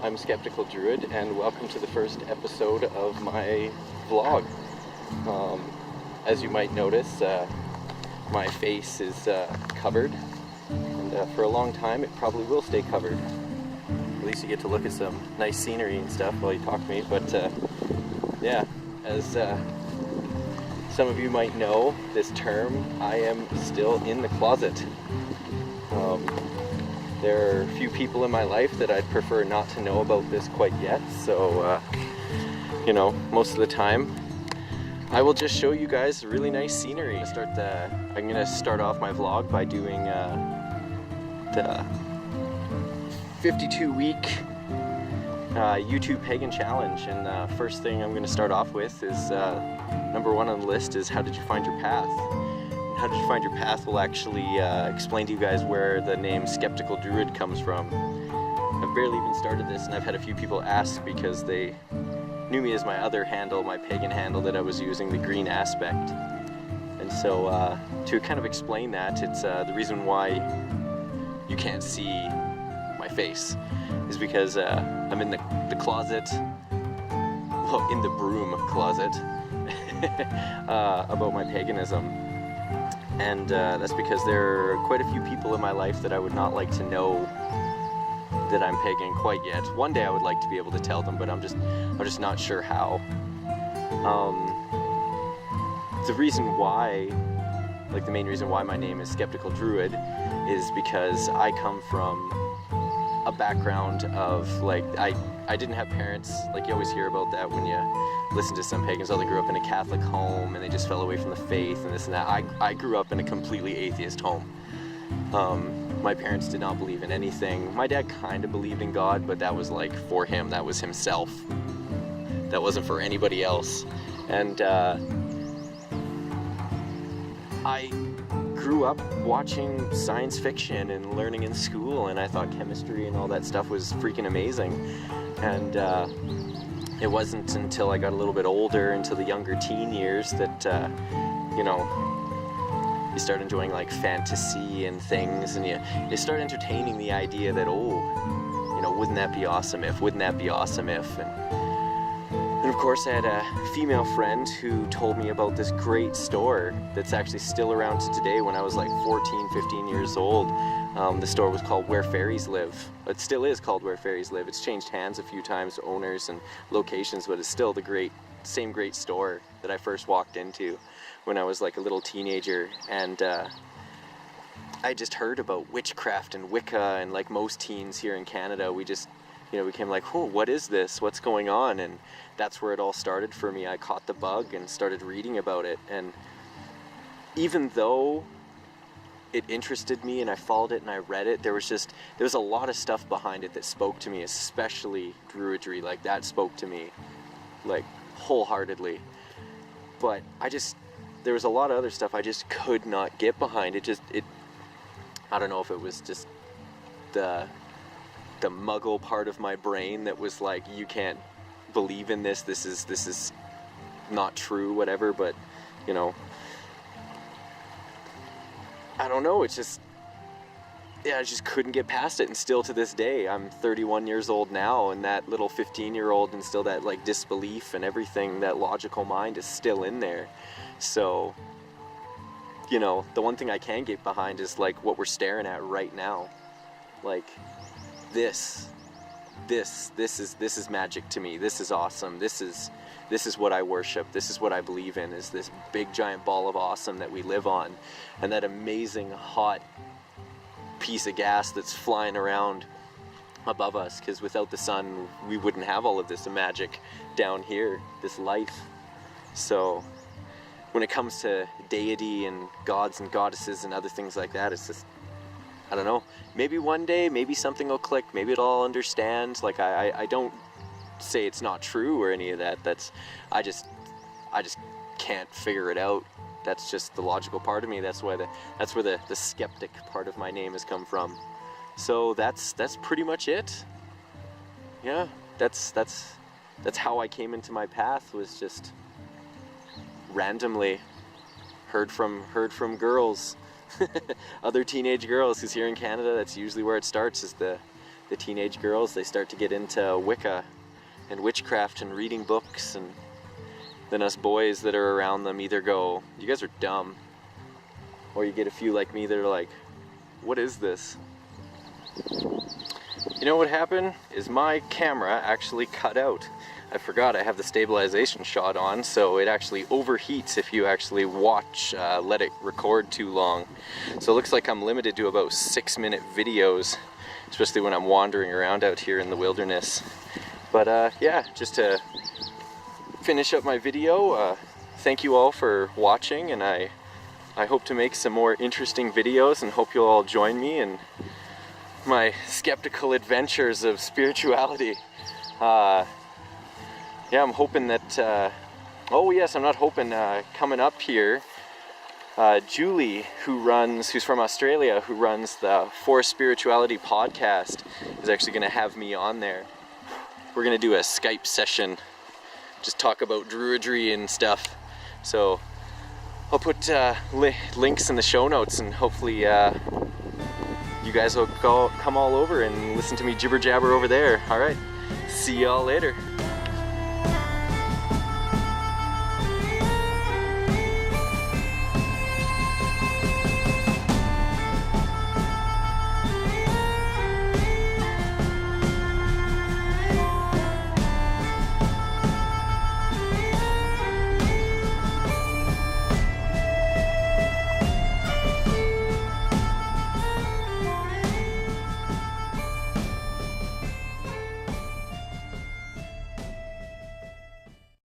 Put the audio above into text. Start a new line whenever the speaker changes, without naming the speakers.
I'm Skeptical Druid, and welcome to the first episode of my vlog. As you might notice, my face is covered, and for a long time it probably will stay covered. At least you get to look at some nice scenery and stuff while you talk to me, but yeah, as some of you might know this term, I am still in the closet. There are a few people in my life that I'd prefer not to know about this quite yet, so you know, most of the time I will just show you guys really nice scenery. I'm gonna start off my vlog by doing the 52-week YouTube Pagan challenge, and the first thing I'm gonna start off with is number one on the list is how did you find your path? How did you find your path will actually explain to you guys where the name Skeptical Druid comes from. I've barely even started this, and I've had a few people ask because they knew me as my other handle, my pagan handle that I was using, the green aspect. And so to kind of explain that, it's the reason why you can't see my face is because I'm in the closet, well, in the broom closet, about my paganism. And that's because there are quite a few people in my life that I would not like to know that I'm pagan quite yet. One day I would like to be able to tell them, but I'm just not sure how. The reason why, like the main reason why my name is Skeptical Druid is because I come from a background of, like, I didn't have parents. Like, you always hear about that when you listen to some pagans. Oh, they grew up in a Catholic home and they just fell away from the faith and this and that. I grew up in a completely atheist home. My parents did not believe in anything. My dad kind of believed in God, but that was like for him, that was himself. That wasn't for anybody else. And I grew up watching science fiction and learning in school, and I thought chemistry and all that stuff was freaking amazing. And it wasn't until I got a little bit older, into the younger teen years, that you know, you start enjoying like fantasy and things, and you start entertaining the idea that, oh, you know, wouldn't that be awesome if, wouldn't that be awesome if. And of course I had a female friend who told me about this great store that's actually still around to today. When I was like 14, 15 years old, the store was called Where Fairies Live. It still is called Where Fairies Live. It's changed hands a few times, owners and locations, but it's still the same great store that I first walked into when I was like a little teenager. And I just heard about witchcraft and Wicca, and like most teens here in Canada, we just, you know, became like, oh, what is this? What's going on? And that's where it all started for me. I caught the bug and started reading about it. And even though it interested me and I followed it and I read it, there was a lot of stuff behind it that spoke to me, especially Druidry. Like, that spoke to me like wholeheartedly. But there was a lot of other stuff I just could not get behind. I don't know if it was just the muggle part of my brain that was like, you can't believe in this, this is not true, whatever. But, you know, I don't know, it's just, yeah, I just couldn't get past it. And still to this day, I'm 31 years old now, and that little 15-year-old and still that like disbelief and everything, that logical mind is still in there. So, you know, the one thing I can get behind is like what we're staring at right now. Like, this is magic to me. This is awesome. This is what I worship. This is what I believe in, is this big giant ball of awesome that we live on, and that amazing hot piece of gas that's flying around above us, because without the sun we wouldn't have all of this magic down here, this life. So when it comes to deity and gods and goddesses and other things like that, it's just, I don't know, maybe one day, maybe something will click, maybe it'll all understand. Like, I don't say it's not true or any of that. I just can't figure it out. That's just the logical part of me. That's where the skeptic part of my name has come from. So that's pretty much it. Yeah, that's how I came into my path, was just randomly heard from girls. Other teenage girls, because here in Canada that's usually where it starts, is the the teenage girls, they start to get into Wicca and witchcraft and reading books, and then us boys that are around them either go, you guys are dumb, or you get a few like me that are like, what is this? You know what happened is my camera actually cut out. I forgot I have the stabilization shot on, so it actually overheats if you actually let it record too long. So it looks like I'm limited to about 6-minute videos, especially when I'm wandering around out here in the wilderness. But yeah, just to finish up my video, thank you all for watching, and I hope to make some more interesting videos, and hope you'll all join me in my skeptical adventures of spirituality. Yeah, I'm hoping that, oh yes, I'm not hoping, coming up here, Julie, who's from Australia, who runs the For Spirituality podcast, is actually going to have me on there. We're going to do a Skype session, just talk about Druidry and stuff. So I'll put links in the show notes, and hopefully you guys will come all over and listen to me jibber jabber over there. Alright, see y'all later.